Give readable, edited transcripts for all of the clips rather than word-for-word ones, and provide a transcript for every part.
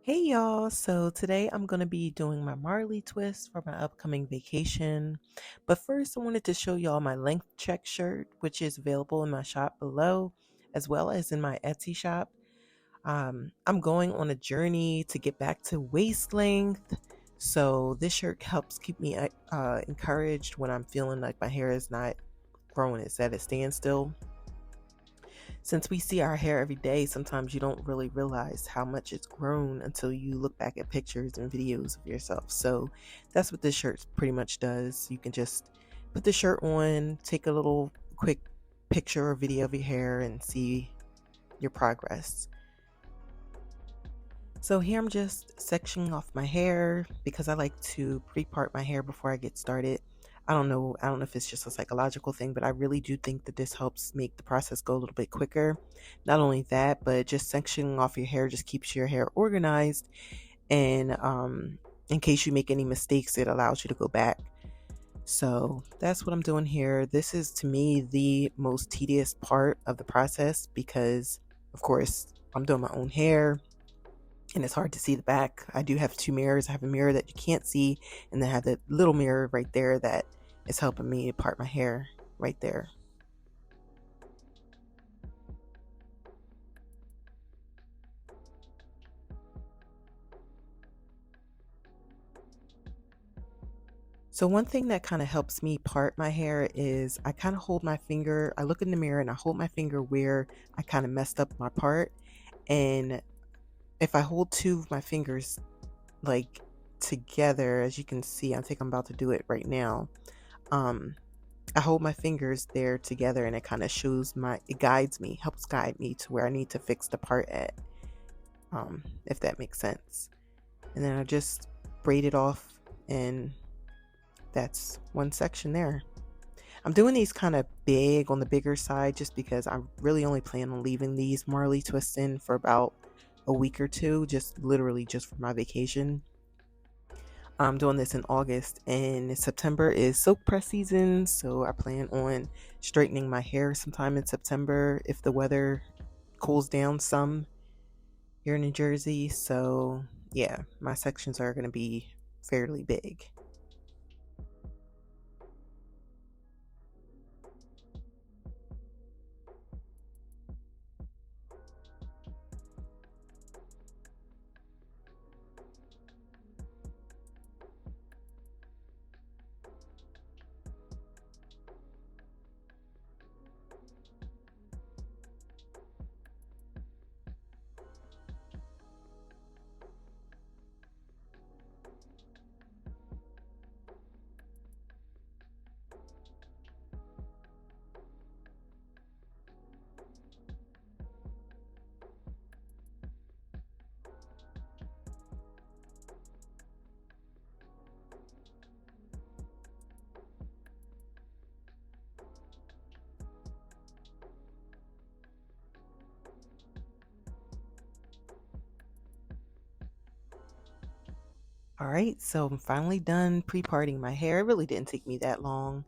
Hey y'all, so today I'm going to be doing my Marley twist for my upcoming vacation. But first, I wanted to show y'all my length check shirt, which is available in my shop below, as well as in my Etsy shop. I'm going on a journey to get back to waist length, so this shirt helps keep me encouraged when I'm feeling like my hair is not growing, it's at a standstill. Since we see our hair every day, sometimes you don't really realize how much it's grown until you look back at pictures and videos of yourself. So that's what this shirt pretty much does. You can just put the shirt on, take a little quick picture or video of your hair, and see your progress. So here I'm just sectioning off my hair because I like to pre-part my hair before I get started. I don't know if it's just a psychological thing, but I really do think that this helps make the process go a little bit quicker. Not only that, but just sectioning off your hair just keeps your hair organized, and in case you make any mistakes, it allows you to go back. So that's what I'm doing here. This is, to me, the most tedious part of the process because, of course, I'm doing my own hair and it's hard to see the back. I do have two mirrors. I have a mirror that you can't see, and then I have that little mirror right there that is helping me part my hair right there. So one thing that kind of helps me part my hair is I kind of hold my finger, I look in the mirror and I hold my finger where I kind of messed up my part. And if I hold two of my fingers like together, as you can see, I think I'm about to do it right now. Um, I hold my fingers there together and it kind of it guides me, helps guide me to where I need to fix the part at, if that makes sense. And then I just braid it off, and that's one section there. I'm doing these kind of big on the bigger side just because I really only plan on leaving these Marley twists in for about a week or two, just literally just for my vacation. I'm doing this in August, and September is soak press season, so I plan on straightening my hair sometime in September if the weather cools down some here in New Jersey. So yeah, my sections are going to be fairly big. All right, so I'm finally done pre-parting my hair. It really didn't take me that long.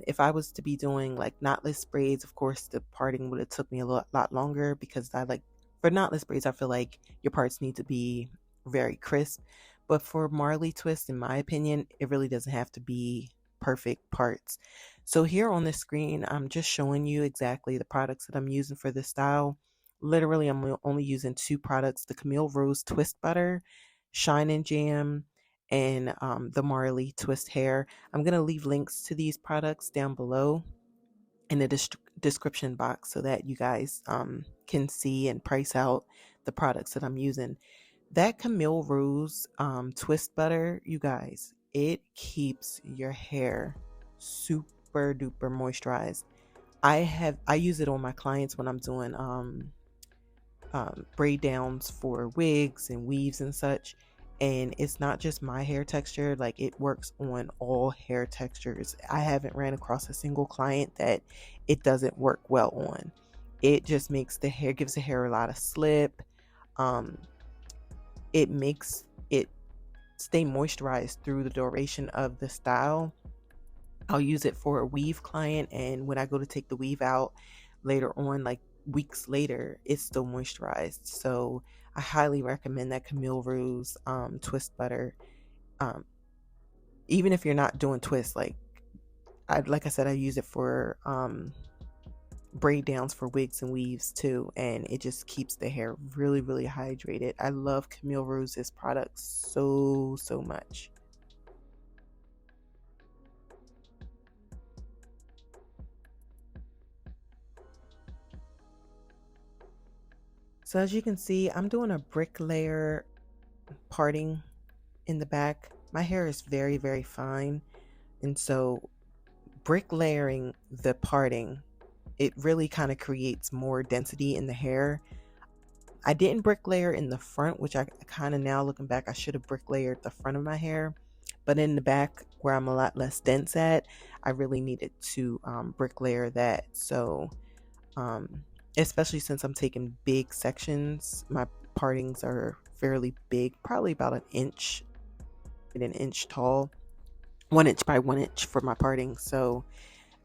If I was to be doing like knotless braids, of course, the parting would have took me a lot longer because for knotless braids, I feel like your parts need to be very crisp. But for Marley twist, in my opinion, it really doesn't have to be perfect parts. So here on the screen, I'm just showing you exactly the products that I'm using for this style. Literally, I'm only using two products: the Camille Rose Twist Butter, Shine and Jam, and the Marley Twist Hair. I'm going to leave links to these products down below in the description box so that you guys can see and price out the products that I'm using. That Camille Rose Twist Butter, you guys, it keeps your hair super duper moisturized. I use it on my clients when I'm doing braid downs for wigs and weaves and such. And it's not just my hair texture, like it works on all hair textures. I haven't ran across a single client that it doesn't work well on. It just makes the hair, gives the hair a lot of slip. Um, it makes it stay moisturized through the duration of the style. I'll use it for a weave client, and when I go to take the weave out later on, like weeks later it's still moisturized. So I highly recommend that Camille Rose twist butter. Um, Even if you're not doing twists, like I said, I use it for braid downs for wigs and weaves too, and it just keeps the hair really, really hydrated. I love Camille Rose's products so much. So as you can see, I'm doing a brick layer parting in the back. My hair is very, very fine, and so brick layering the parting, it really kind of creates more density in the hair. I didn't brick layer in the front, which I kind of, now looking back, I should have brick layered the front of my hair. But in the back, where I'm a lot less dense at, I really needed to brick layer that. So especially since I'm taking big sections, my partings are fairly big, probably about an inch tall, 1 inch by 1 inch for my parting. So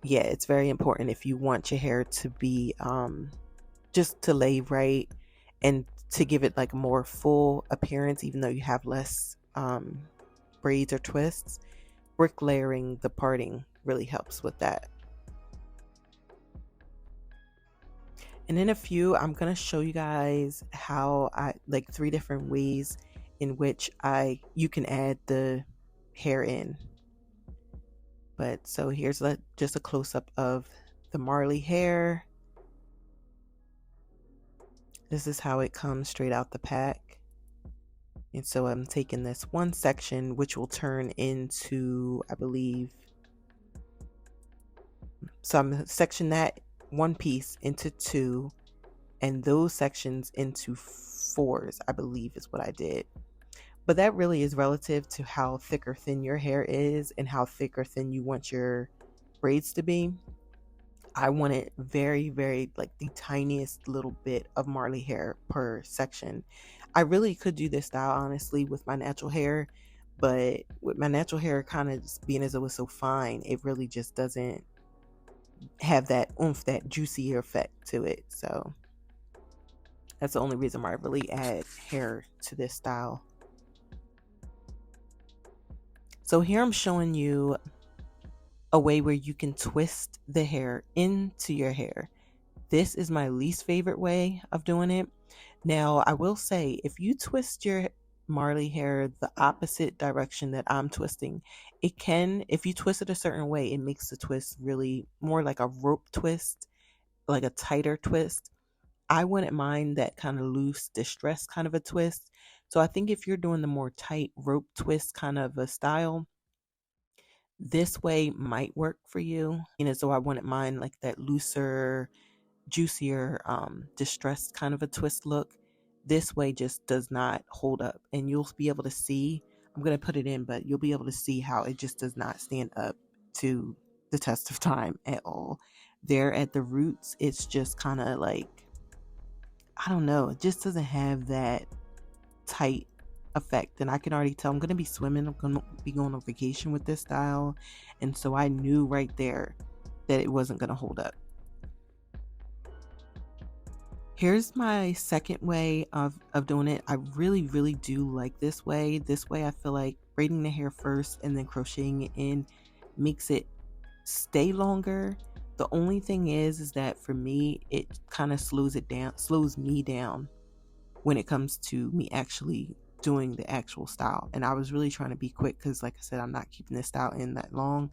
yeah, it's very important if you want your hair to be just to lay right and to give it like a more full appearance, even though you have less braids or twists. Brick layering the parting really helps with that. And in a few, I'm going to show you guys how I like 3 different ways in which you can add the hair in. But so here's just a close-up of the Marley hair. This is how it comes straight out the pack. And so I'm taking this one section, which will turn into, I believe, so I'm section that one piece into 2, and those sections into 4s, I believe is what I did. But that really is relative to how thick or thin your hair is and how thick or thin you want your braids to be. I wanted very, very like the tiniest little bit of Marley hair per section. I really could do this style honestly with my natural hair, but with my natural hair kind of being as it was so fine, it really just doesn't have that oomph, that juicy effect to it. So that's the only reason why I really add hair to this style. So here I'm showing you a way where you can twist the hair into your hair. This is my least favorite way of doing it. Now, I will say, if you twist your Marley hair the opposite direction that I'm twisting, it can, if you twist it a certain way, it makes the twist really more like a rope twist, like a tighter twist. I wouldn't mind that kind of loose, distressed kind of a twist. So I think if you're doing the more tight rope twist kind of a style, this way might work for you. So I wouldn't mind like that looser, juicier, distressed kind of a twist look. This way just does not hold up, and you'll be able to see, I'm going to put it in, but you'll be able to see how it just does not stand up to the test of time at all. There at the roots, it's just kind of like, I don't know, it just doesn't have that tight effect. And I can already tell I'm going to be swimming, I'm going to be going on vacation with this style, and so I knew right there that it wasn't going to hold up. Here's my second way of doing it. I really do like this way. This way I feel like braiding the hair first and then crocheting it in makes it stay longer. The only thing is that for me, it kind of slows me down when it comes to me actually doing the actual style. And I was really trying to be quick because, like I said, I'm not keeping this style in that long.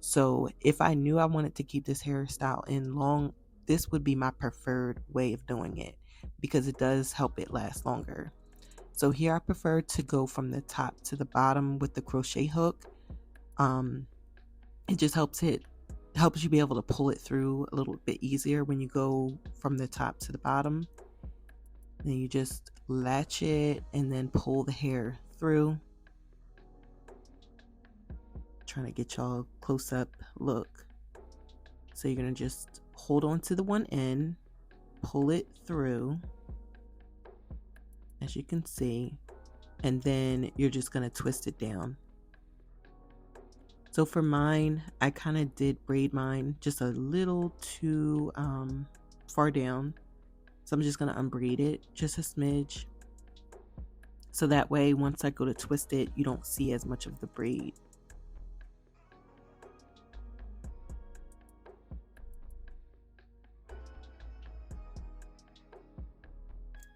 So if I knew I wanted to keep this hairstyle in long, this would be my preferred way of doing it because it does help it last longer. So here I prefer to go from the top to the bottom with the crochet hook. It just helps you be able to pull it through a little bit easier when you go from the top to the bottom. Then you just latch it and then pull the hair through. Trying to get y'all close up look. So you're going to just hold on to the one end, pull it through, as you can see, and then you're just going to twist it down. So for mine, I kind of did braid mine just a little too far down. So I'm just going to unbraid it just a smidge. So that way, once I go to twist it, you don't see as much of the braid.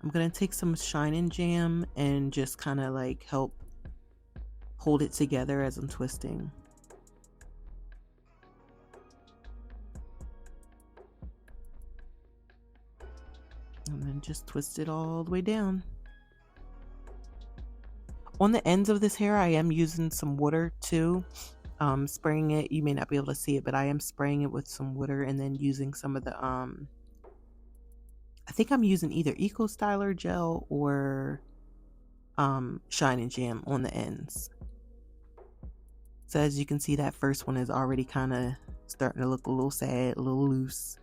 I'm going to take some Shine Jam and just kind of like help hold it together as I'm twisting. And then just twist it all the way down. On the ends of this hair, I am using some water too. Spraying it, you may not be able to see it, but I am spraying it with some water and then using some of the I think I'm using either Eco Styler gel or Shine Jam on the ends. So as you can see, that first one is already kind of starting to look a little sad, a little loose.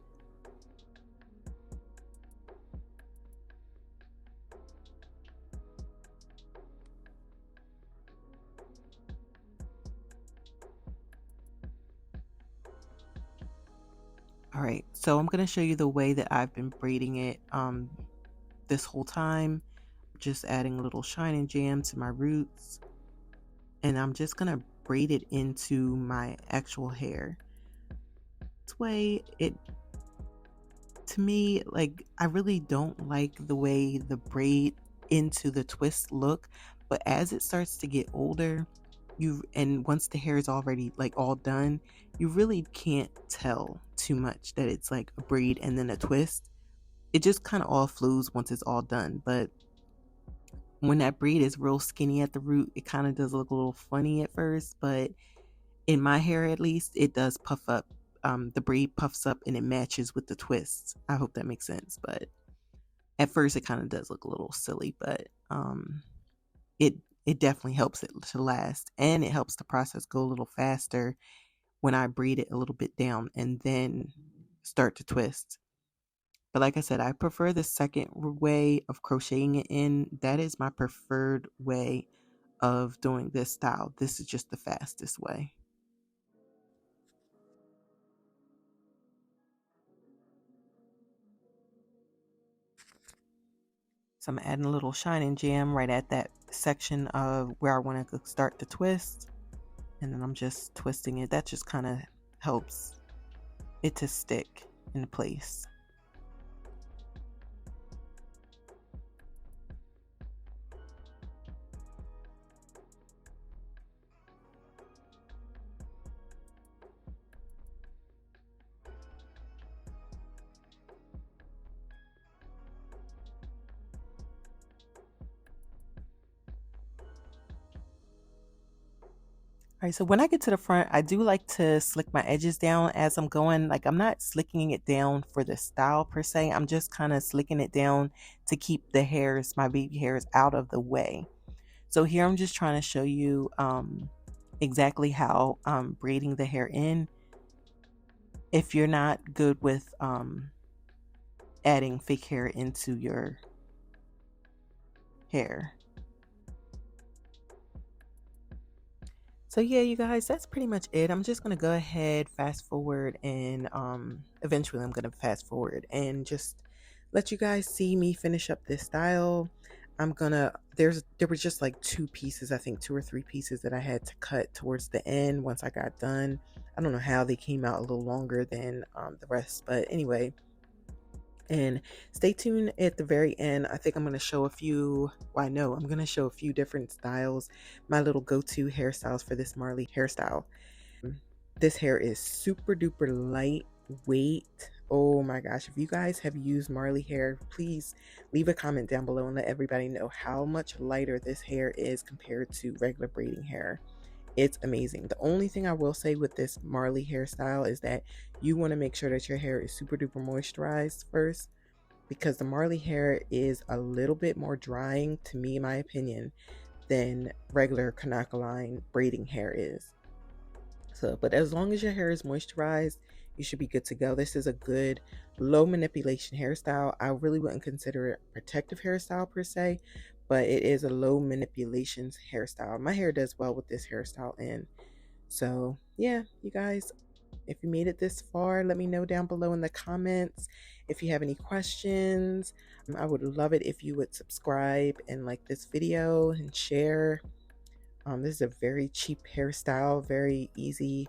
Alright, so I'm going to show you the way that I've been braiding it this whole time. Just adding a little Shine Jam to my roots. And I'm just going to braid it into my actual hair. This way, to me, like, I really don't like the way the braid into the twist look, but as it starts to get older, and once the hair is already like all done, you really can't tell too much that it's like a braid and then a twist. It just kind of all flows once it's all done. But when that braid is real skinny at the root, it kind of does look a little funny at first, but in my hair at least, it does puff up. The braid puffs up and it matches with the twists. I hope that makes sense, but at first it kind of does look a little silly, but it definitely helps it to last, and it helps the process go a little faster when I braid it a little bit down and then start to twist. But like I said, I prefer the second way of crocheting it in. That is my preferred way of doing this style. This is just the fastest way. So I'm adding a little Shine Jam right at that section of where I want to start the twist. And then I'm just twisting it. That just kind of helps it to stick in place. All right, so when I get to the front, I do like to slick my edges down as I'm going. Like, I'm not slicking it down for the style per se. I'm just kind of slicking it down to keep the hairs, my baby hairs, out of the way. So here I'm just trying to show you exactly how I'm braiding the hair in. If you're not good with adding fake hair into your hair. So yeah, you guys, that's pretty much it. I'm just gonna go ahead, fast forward, and eventually I'm gonna fast forward and just let you guys see me finish up this style. There were just like two pieces, I think two or three pieces that I had to cut towards the end once I got done. I don't know how they came out a little longer than the rest, but anyway. And stay tuned at the very end. I think I'm going to show a few, well, I know I'm going to show a few different styles, my little go-to hairstyles for this Marley hairstyle. This hair is super duper lightweight. Oh my gosh, if you guys have used Marley hair, please leave a comment down below and let everybody know how much lighter this hair is compared to regular braiding hair. It's amazing. The only thing I will say with this Marley hairstyle is that you want to make sure that your hair is super duper moisturized first, because the Marley hair is a little bit more drying, to me, in my opinion, than regular Kanakaline braiding hair is. So, but as long as your hair is moisturized, you should be good to go. This is a good low manipulation hairstyle. I really wouldn't consider it a protective hairstyle per se, but it is a low manipulations hairstyle. My hair does well with this hairstyle in. So yeah, you guys, If you made it this far, let me know down below in the comments if you have any questions. I would love it if you would subscribe and like this video and share. This is a very cheap hairstyle, very easy.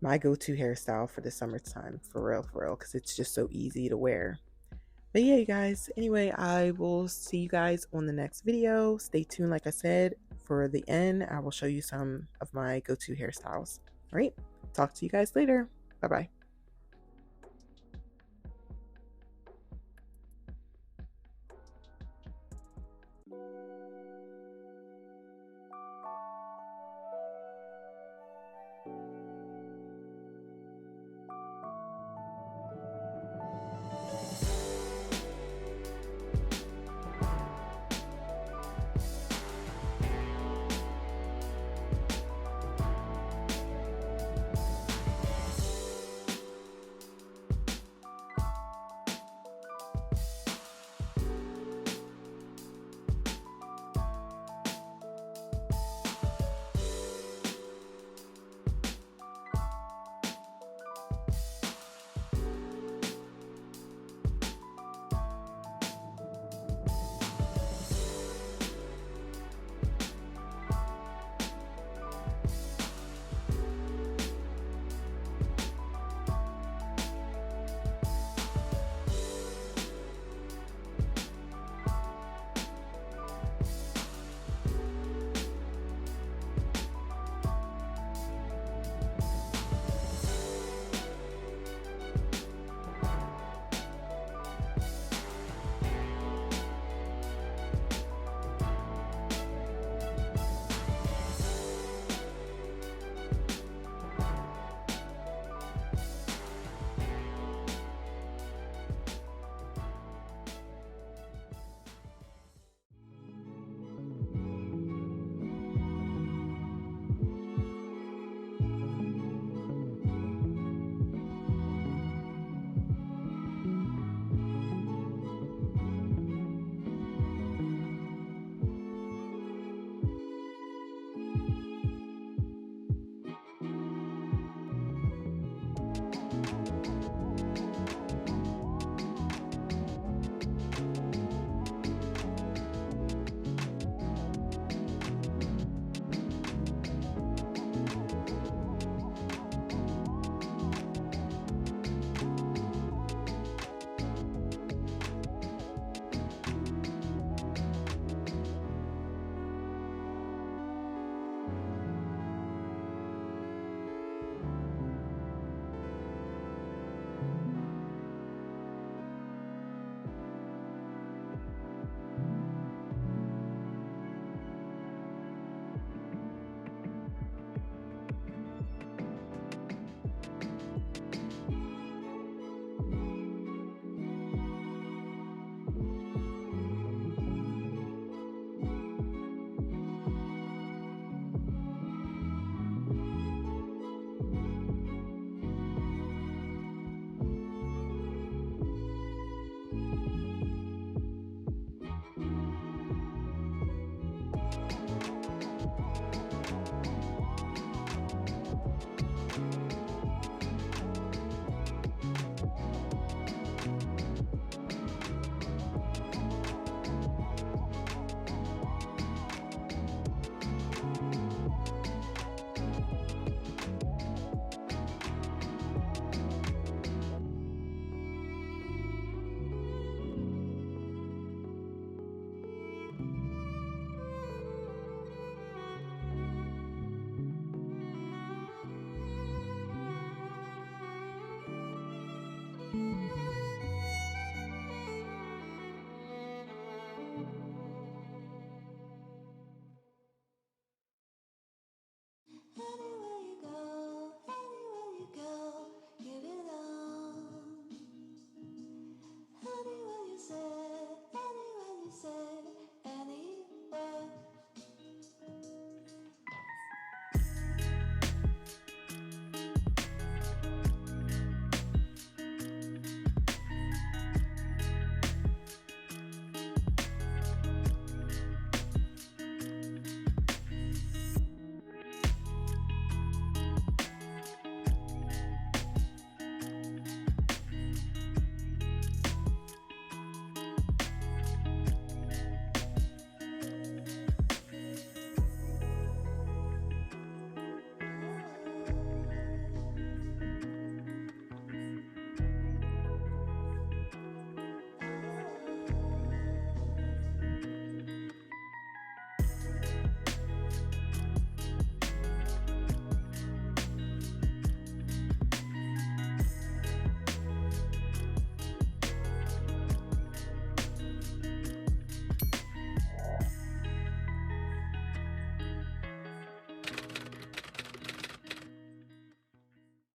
My go-to hairstyle for the summertime, for real, because it's just so easy to wear. But yeah, you guys, anyway, I will see you guys on the next video. Stay tuned, like I said, for the end. I will show you some of my go-to hairstyles. All right, talk to you guys later. Bye-bye.